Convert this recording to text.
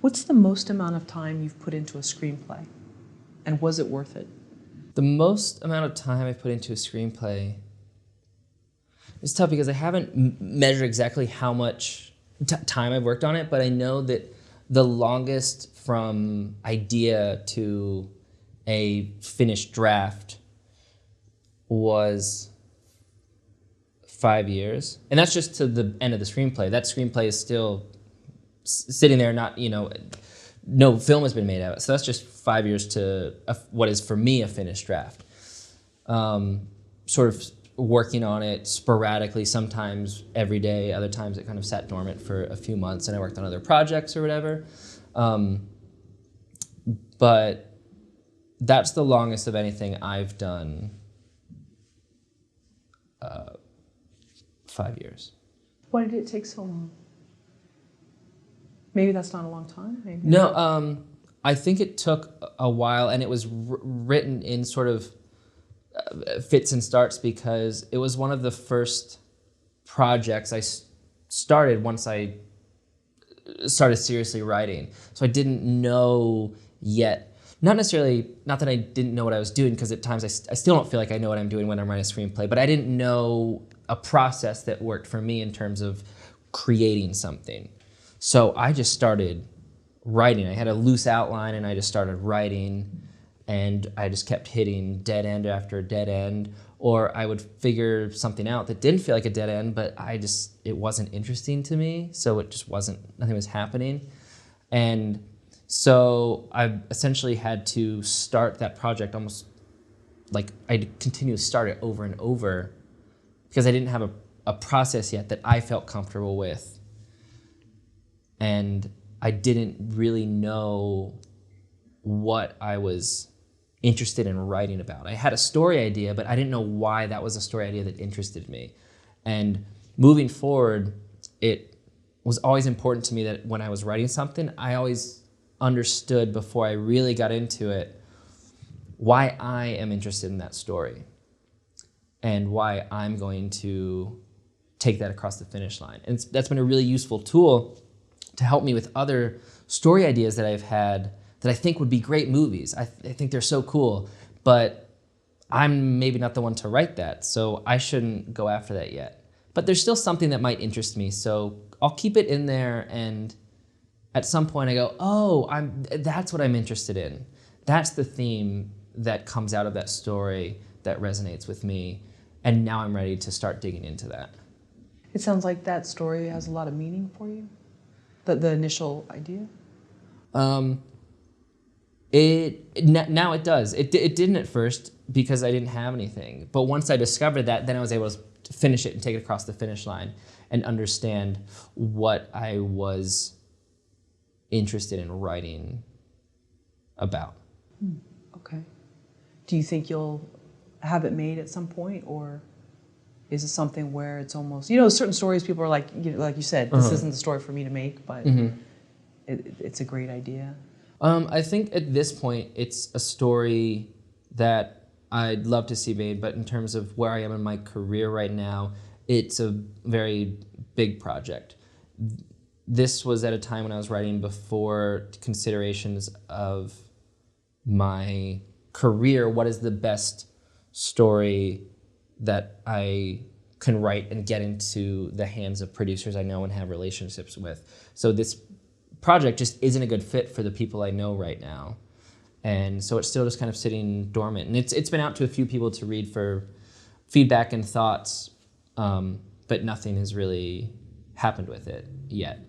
What's the most amount of time you've put into a screenplay? And was it worth it? The most amount of time I've put into a screenplay is tough because I haven't measured exactly how much time I've worked on it, but I know that the longest from idea to a finished draft was 5 years. And that's just to the end of the screenplay. That screenplay is still sitting there, not, no film has been made out of it. So that's just 5 years to what is for me a finished draft. Sort of working on it sporadically, sometimes every day, other times it kind of sat dormant for a few months and I worked on other projects or whatever. But that's the longest of anything I've done. 5 years. Why did it take so long? Maybe that's not a long time? Maybe. No, I think it took a while, and it was written in sort of fits and starts because it was one of the first projects I started once I started seriously writing. So I didn't know yet, not that I didn't know what I was doing, because at times I still don't feel like I know what I'm doing when I'm writing a screenplay, but I didn't know a process that worked for me in terms of creating something. So I just started writing. I had a loose outline and I just started writing, and I just kept hitting dead end after dead end, or I would figure something out that didn't feel like a dead end, but it wasn't interesting to me, so it just nothing was happening. And so I essentially had to start that project almost like I'd continue to start it over and over because I didn't have a process yet that I felt comfortable with. And I didn't really know what I was interested in writing about. I had a story idea, but I didn't know why that was a story idea that interested me. And moving forward, it was always important to me that when I was writing something, I always understood before I really got into it why I am interested in that story and why I'm going to take that across the finish line. And that's been a really useful tool to help me with other story ideas that I've had that I think would be great movies. I think they're so cool, but I'm maybe not the one to write that, so I shouldn't go after that yet. But there's still something that might interest me, so I'll keep it in there, and at some point I go, oh, that's what I'm interested in. That's the theme that comes out of that story that resonates with me, and now I'm ready to start digging into that. It sounds like that story has a lot of meaning for you, the initial idea? Now it does. It didn't at first because I didn't have anything. But once I discovered that, then I was able to finish it and take it across the finish line and understand what I was interested in writing about. Okay. Do you think you'll have it made at some point, or is it something where it's almost, certain stories people are like, like you said, this isn't the story for me to make, but it's a great idea? I think at this point, it's a story that I'd love to see made, but in terms of where I am in my career right now, it's a very big project. This was at a time when I was writing before considerations of my career. What is the best story that I can write and get into the hands of producers I know and have relationships with? So this project just isn't a good fit for the people I know right now. And so it's still just kind of sitting dormant. And it's been out to a few people to read for feedback and thoughts, but nothing has really happened with it yet.